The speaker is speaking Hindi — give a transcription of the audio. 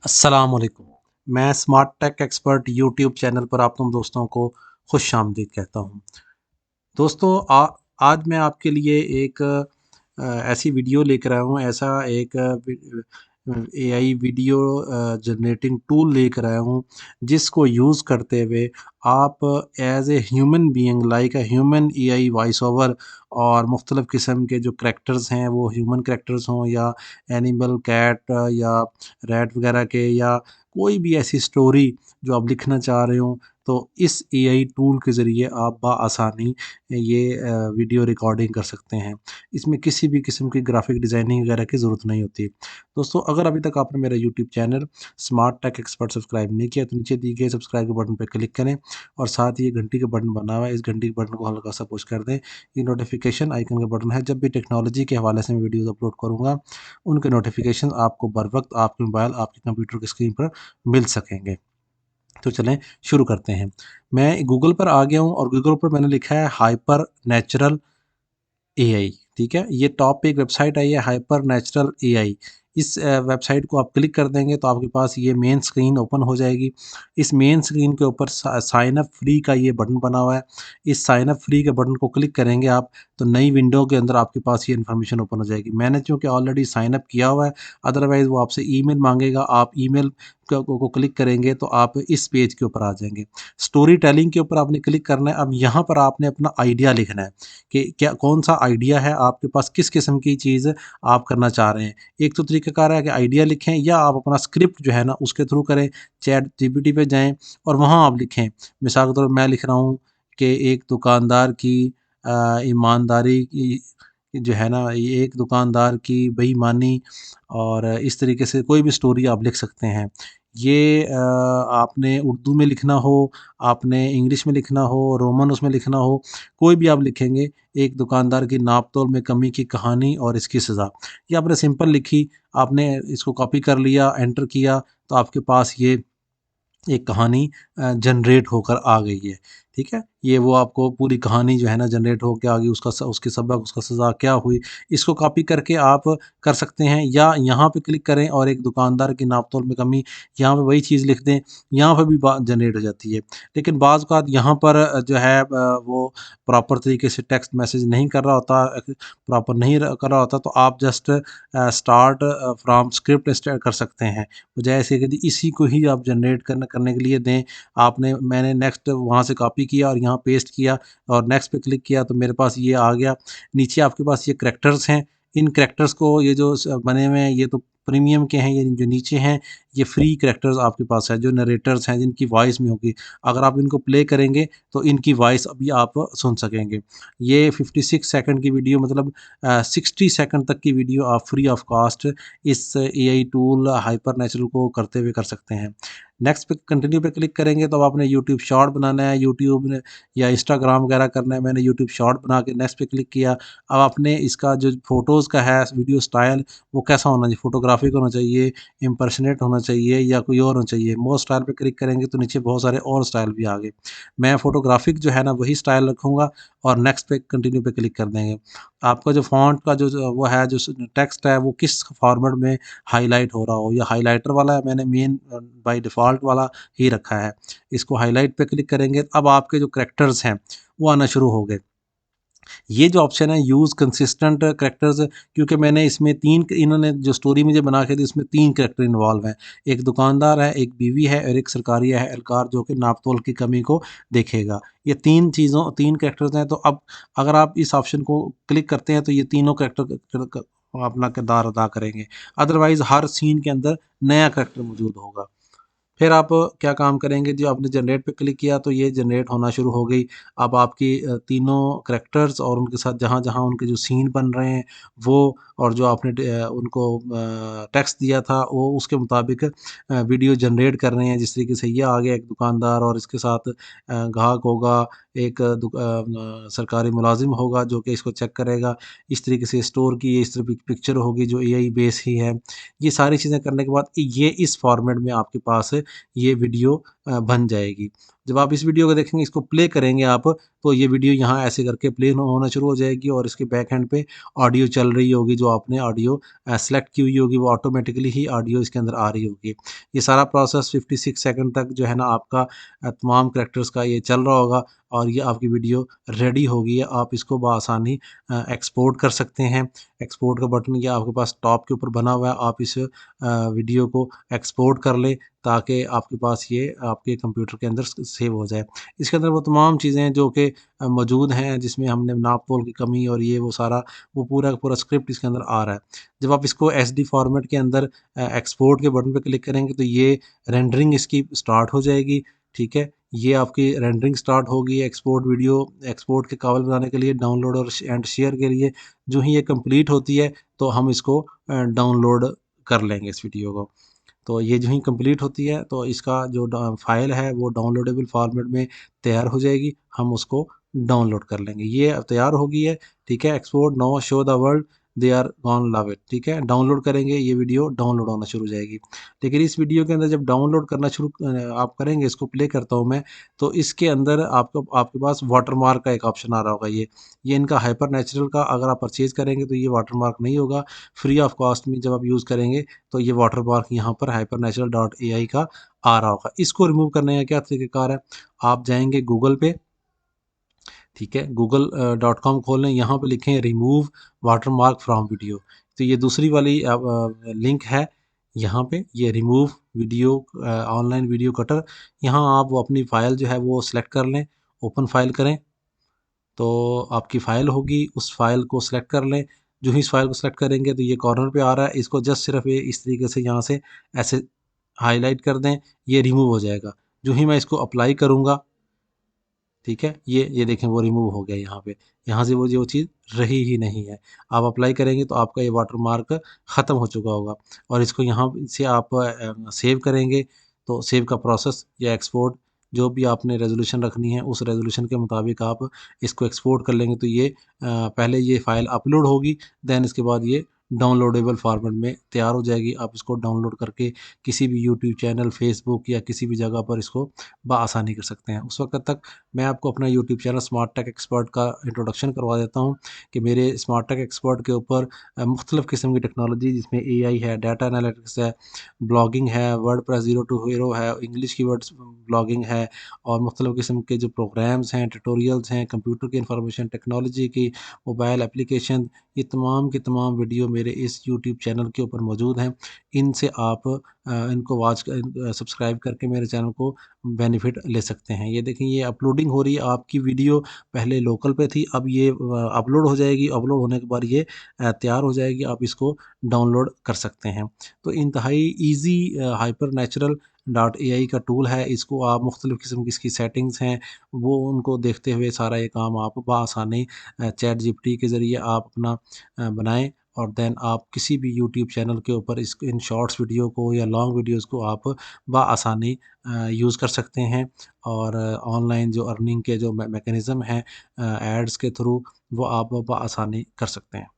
अस्सलामुअलैकुम। मैं smart tech expert YouTube channel पर आप तुम दोस्तों को खुश आमदीद कहता हूँ। दोस्तों आज मैं आपके लिए एक ऐसी वीडियो लेकर आया हूँ, ऐसा एक एआई वीडियो जनरेटिंग टूल लेकर आया हूँ, जिसको यूज़ करते हुए आप as a human being like a human AI voice over और मुख्तलिफ़ किस्म के जो करैक्टर्स हैं, वो ह्यूमन करैक्टर्स हों या एनिमल कैट या रैट वगैरह के, या कोई भी ऐसी स्टोरी जो आप लिखना चाह रहे हो, तो इस एआई टूल के ज़रिए आप बआसानी ये वीडियो रिकॉर्डिंग कर सकते हैं। इसमें किसी भी किस्म की ग्राफ़िक डिज़ाइनिंग वगैरह की ज़रूरत नहीं होती। दोस्तों, अगर अभी तक आपने मेरा YouTube channel smart tech expert subscribe नहीं किया, तो नीचे दिए गए सब्सक्राइब के बटन पे क्लिक करें और साथ ही ये घंटी का बटन बना हुआ है, इस घंटी के बटन को हल्का-सा पुश कर दें। ये नोटिफ़िकेशन आइकन का बटन है, जब भी टेक्नोलॉजी के हवाले से मैं वीडियोज़ अपलोड करूँगा, उनके नोटिफ़िकेशन आपको बर वक़्त आपके मोबाइल, आपके कंप्यूटर की स्क्रीन पर मिल सकेंगे। तो चलें शुरू करते हैं। मैं गूगल पर आ गया हूँ और गूगल पर मैंने लिखा है हाइपर नेचुरल एआई, ठीक है? ये टॉप पे एक वेबसाइट आई है हाइपर नेचुरल एआई। इस वेबसाइट को आप क्लिक कर देंगे तो आपके पास ये मेन स्क्रीन ओपन हो जाएगी। इस मेन स्क्रीन के ऊपर साइन अप फ्री का ये बटन बना हुआ है। इस साइन अप फ्री के बटन को क्लिक करेंगे आप, तो नई विंडो के अंदर आपके पास ये इन्फॉर्मेशन ओपन हो जाएगी। मैंने चूँकि ऑलरेडी साइन अप किया हुआ है, अदरवाइज़ वो आपसे ईमेल माँगेगा, आप ईमेल को क्लिक करेंगे तो आप इस पेज के ऊपर आ जाएँगे। स्टोरी टेलिंग के ऊपर आपने क्लिक करना है। अब यहाँ पर आपने अपना आइडिया लिखना है कि क्या कौन-सा आइडिया है आपके पास, किस किस्म की चीज़ आप करना चाह रहे हैं। एक तो तरीक़ाकार है कि आइडिया लिखें, या आप अपना स्क्रिप्ट जो है ना उसके थ्रू करें, चैट जीपीटी पे जाएँ और वहाँ आप लिखें। मिसाल के तौर पे मैं लिख रहा हूँ कि एक दुकानदार की ईमानदारी की जो है ना, ये एक दुकानदार की बेईमानी, और इस तरीके से कोई भी स्टोरी आप लिख सकते हैं। ये आपने उर्दू में लिखना हो, आपने इंग्लिश में लिखना हो, रोमन उसमें लिखना हो, कोई भी आप लिखेंगे। एक दुकानदार की नाप-तोल में कमी की कहानी और इसकी सज़ा। ये आपने सिंपल लिखी, आपने इसको कॉपी कर लिया, एंटर किया, तो आपके पास ये एक कहानी जनरेट होकर आ गई है, ठीक है? ये वो आपको पूरी कहानी जो है ना जनरेट होके आ गई, उसकी सबक, उसका सज़ा क्या हुई, इसको कॉपी करके आप कर सकते हैं, या यहाँ पे क्लिक करें और एक दुकानदार की नाप-तोल में कमी, यहाँ पे वही चीज़ लिख दें, यहाँ पे भी बात जनरेट हो जाती है। लेकिन बाज़ औक़ात यहाँ पर जो है वो प्रॉपर तरीके से टेक्स्ट मैसेज नहीं कर रहा होता, प्रॉपर नहीं कर रहा होता, तो आप just start from script start कर सकते हैं। बजाय ऐसे कि इसी को ही आप जनरेट करने के लिए दें, मैंने नेक्स्ट वहाँ से कॉपी किया और यहाँ पेस्ट किया और नेक्स्ट पे क्लिक किया, तो मेरे पास ये आ गया। नीचे आपके पास ये करैक्टर्स हैं, इन करैक्टर्स को, ये जो बने हुए हैं, ये तो प्रीमियम के हैं, ये जो नीचे हैं ये फ्री करैक्टर्स आपके पास है, जो नरेटर्स हैं जिनकी वॉइस में होगी। अगर आप इनको प्ले करेंगे तो इनकी वॉइस अभी आप सुन सकेंगे। ये 56 सेकंड की वीडियो, मतलब 60 सेकंड तक की वीडियो आप फ्री ऑफ कॉस्ट इस एआई टूल हाइपर नेचुरल को करते हुए कर सकते हैं। नेक्स्ट पे कंटिन्यू पे क्लिक करेंगे तो अब आपने यूट्यूब शॉर्ट बनाना है, यूट्यूब ने या इंस्टाग्राम वगैरह करना है। मैंने यूट्यूब शॉर्ट बना के नेक्स्ट पे क्लिक किया। अब आपने इसका जो फ़ोटोज़ का है वीडियो स्टाइल, वो कैसा होना चाहिए, फ़ोटोग्राफ़िक होना चाहिए, इम्पर्सनेट होना चाहिए, या कोई और होना चाहिए। मोर स्टाइल पे क्लिक करेंगे तो नीचे बहुत सारे और स्टाइल भी आ गए। मैं फ़ोटोग्राफ़िक जो है ना वही स्टाइल रखूँगा और नेक्स्ट पे कंटिन्यू पे क्लिक कर देंगे। आपका जो फ़ॉन्ट का जो वो है, जो टेक्स्ट है, वो किस फ़ॉर्मेट में हाइलाइट हो रहा हो, या हाइलाइटर वाला है, मैंने मेन बाय डिफ़ॉल्ट वाला ही रखा है। इसको हाइलाइट पे क्लिक करेंगे, अब आपके जो करैक्टर्स हैं वो आना शुरू हो गए। ये जो ऑप्शन है यूज़ कंसिस्टेंट करैक्टर्स, क्योंकि मैंने इसमें 3, इन्होंने जो स्टोरी मुझे बना के दी उसमें 3 करैक्टर इन्वॉल्व हैं। एक दुकानदार है, एक बीवी है और एक सरकारी एहलकार जो कि नाप-तोल की कमी को देखेगा। ये 3 करैक्टर्स हैं, तो अब अगर आप इस ऑप्शन को क्लिक करते हैं तो ये तीनों करैक्टर क अपना किरदार अदा करेंगे। अदरवाइज़ हर सीन के अंदर नया करैक्टर मौजूद होगा। फिर आप क्या काम करेंगे, जो आपने जनरेट पे क्लिक किया तो ये जनरेट होना शुरू हो गई। अब आपकी तीनों करैक्टर्स और उनके साथ जहाँ-जहाँ उनके जो सीन बन रहे हैं वो, और जो आपने उनको टेक्स्ट दिया था वो उसके मुताबिक वीडियो जनरेट कर रहे हैं। जिस तरीके से ये आ गया एक दुकानदार और इसके साथ ग्राहक होगा, एक सरकारी मुलाज़िम होगा जो कि इसको चेक करेगा। इस तरीके से स्टोर की इस तरह पिक्चर होगी जो एआई बेस ही है। ये सारी चीज़ें करने के बाद ये इस फॉर्मेट में आपके पास ये वीडियो बन जाएगी। जब आप इस वीडियो को देखेंगे, इसको प्ले करेंगे आप, तो ये वीडियो यहाँ ऐसे करके प्ले होना शुरू हो जाएगी और इसके बैक एंड पे ऑडियो चल रही होगी, जो आपने ऑडियो सेलेक्ट की हुई होगी वो ऑटोमेटिकली ही ऑडियो इसके अंदर आ रही होगी। ये सारा प्रोसेस 56 सेकंड तक जो है ना आपका तमाम कैरेक्टर्स का ये चल रहा होगा और ये आपकी वीडियो रेडी होगी। आप इसको बआसानी एक्सपोर्ट कर सकते हैं। एक्सपोर्ट का बटन ये आपके पास टॉप के ऊपर बना हुआ है, आप इस वीडियो को एक्सपोर्ट कर लें ताकि आपके पास ये आपके कंप्यूटर के अंदर सेव हो जाए। इसके अंदर वो तमाम चीज़ें हैं जो कि मौजूद हैं, जिसमें हमने नाप-तोल की कमी और ये वो सारा वो पूरा का पूरा स्क्रिप्ट इसके अंदर आ रहा है। जब आप इसको एसडी फॉर्मेट के अंदर एक्सपोर्ट के बटन पे क्लिक करेंगे तो ये रेंडरिंग इसकी स्टार्ट हो जाएगी, ठीक है? ये आपकी रेंडरिंग स्टार्ट होगी एक्सपोर्ट वीडियो एक्सपोर्ट के काबिल बनाने के लिए, डाउनलोड और शेयर के लिए। जो ही ये कंप्लीट होती है तो हम इसको डाउनलोड कर लेंगे इस वीडियो को। तो ये जो ही कंप्लीट होती है तो इसका जो फाइल है वो डाउनलोडेबल फॉर्मेट में तैयार हो जाएगी, हम उसको डाउनलोड कर लेंगे। ये अब तैयार हो गई है, ठीक है? Export now show the world they are gonna love it, ठीक है? डाउनलोड करेंगे, ये वीडियो डाउनलोड होना शुरू हो जाएगी। लेकिन इस वीडियो के अंदर जब डाउनलोड करना शुरू आप करेंगे, इसको प्ले करता हूँ मैं, तो इसके अंदर आपको आपके पास वाटरमार्क का एक ऑप्शन आ रहा होगा। ये इनका हाइपर नेचुरल का अगर आप परचेज़ करेंगे तो ये वाटरमार्क नहीं होगा। फ्री ऑफ कॉस्ट में जब आप यूज़ करेंगे तो ये वाटरमार्क यहाँ पर हाइपरनैचुरल डॉट एआई का आ रहा होगा। इसको रिमूव करने का क्या तरीक़ाकार है? आप जाएँगे गूगल पे, ठीक है? गूगल .com खोलें, यहाँ पे लिखें रिमूव वाटरमार्क फ्रॉम वीडियो। तो ये दूसरी वाली लिंक है, यहाँ पे ये remove video online video cutter. यहाँ आप वो अपनी फ़ाइल जो है वो सिलेक्ट कर लें, ओपन फ़ाइल करें, तो आपकी फ़ाइल होगी, उस फ़ाइल को सिलेक्ट कर लें। जो ही इस फ़ाइल को सिलेक्ट करेंगे तो ये कॉर्नर पे आ रहा है, इसको जस्ट सिर्फ़ ये इस तरीके से यहाँ से ऐसे हाइलाइट कर दें, ये रिमूव हो जाएगा। जो ही मैं इसको अप्लाई करूँगा, ठीक है? ये देखें वो रिमूव हो गया यहाँ पे। यहाँ से वो जो चीज़ रही ही नहीं है। आप अप्लाई करेंगे तो आपका ये वाटरमार्क ख़त्म हो चुका होगा और इसको यहाँ से आप सेव करेंगे तो सेव का प्रोसेस या एक्सपोर्ट जो भी आपने रेज़ोल्यूशन रखनी है, उस रेज़ोल्यूशन के मुताबिक आप इसको एक्सपोर्ट कर लेंगे तो ये पहले ये फ़ाइल अपलोड होगी, देन इसके बाद ये डाउनलोडेबल फ़ॉर्मेट में तैयार हो जाएगी। आप इसको डाउनलोड करके किसी भी यूट्यूब चैनल, फ़ेसबुक या किसी भी जगह पर इसको बआसानी कर सकते हैं। उस वक़्त तक मैं आपको अपना YouTube channel smart tech expert का इंट्रोडक्शन करवा देता हूँ कि मेरे स्मार्ट टेक एक्सपर्ट के ऊपर मुख्तलिफ़ किस्म की टेक्नोलॉजी जिसमें एआई है, डाटा एनालिटिक्स है, ब्लॉगिंग है, वर्डप्रेस ज़ीरो टू हीरो है, इंग्लिश कीवर्ड्स ब्लॉगिंग है और मुख्तलिफ़ किस्म के जो प्रोग्राम्स हैं, ट्यूटोरियल्स हैं, कंप्यूटर की इंफॉर्मेशन टेक्नोलॉजी की, मोबाइल एप्लीकेशन, ये तमाम की तमाम वीडियो मेरे इस यूट्यूब चैनल के ऊपर मौजूद हैं। इनसे आप इनको सब्सक्राइब करके मेरे चैनल को बेनिफिट ले सकते हैं। ये देखें ये अपलोडिंग हो रही है, आपकी वीडियो पहले लोकल पे थी, अब ये अपलोड हो जाएगी, अपलोड होने के बाद ये तैयार हो जाएगी, आप इसको डाउनलोड कर सकते हैं। तो इंतहाई easy hyper natural dot AI का टूल है, इसको आप मुख्तलिफ़ किस्म की इसकी सेटिंग्स हैं, वो उनको देखते हुए सारा ये काम आप बआसानी चैट जीपीटी के ज़रिए आप अपना बनाएँ और देन आप किसी भी यूट्यूब चैनल के ऊपर इस इन शॉर्ट्स वीडियो को या लॉन्ग वीडियोज़ को आप बआसानी यूज़ कर सकते हैं और ऑनलाइन जो अर्निंग के जो मैकेनिज़्म हैं एड्स के थ्रू वो आप बआसानी कर सकते हैं।